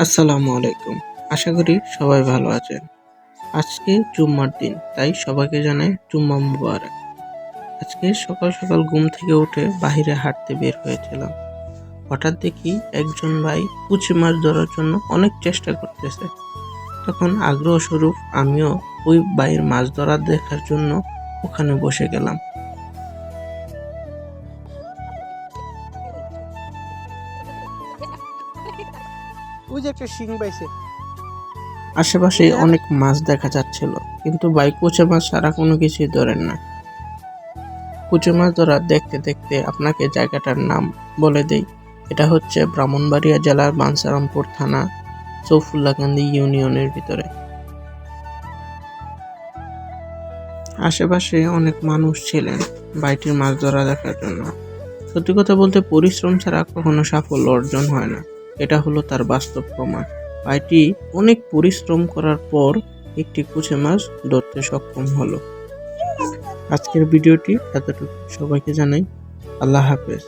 আসসালামু আলাইকুম। আশা করি সবাই ভালো আছেন। আজকে জুম্মার দিন, তাই সবাইকে জানাই জুম্মা মুবারক। আজকে সকাল সকাল ঘুম থেকে উঠে বাহিরে হাঁটতে বের হয়েছিলাম। হঠাৎ দেখি একজন ভাই পুঁটি মাছ ধরার জন্য অনেক চেষ্টা করতেছে। তখন আগ্রহ স্বরূপ আমিও ওই ভাইয়ের মাছ ধরা দেখার জন্য ওখানে বসে গেলাম। ওই যে একটা শিং পাইছে। আশেপাশে অনেক মাছ দেখা যাচ্ছিল, কিন্তু ভাই কুচে মাছ ছাড়া কোনো কিছুই ধরেন না। কুচে মাছ ধরা দেখতে দেখতে আপনাকে জায়গাটার নাম বলে দেই। এটা হচ্ছে ব্রাহ্মণবাড়িয়া জেলার বাঞ্ছারামপুর থানা, চৌফুল্লাকান্দি ইউনিয়নের ভিতরে। আশেপাশে অনেক মানুষ ছিলেন ভাইটির মাছ ধরা দেখার জন্য। সত্যি কথা বলতে পরিশ্রম ছাড়া কখনো সাফল্য অর্জন হয় না। এটা হলো তার বাস্তব প্রমাণ। ভাইটি অনেক পরিশ্রম করার পর একটি কুচে মাছ ধরতে সক্ষম হলো। আজকের ভিডিওটি এতটুকু। সবাইকে জানাই আল্লাহ হাফেজ।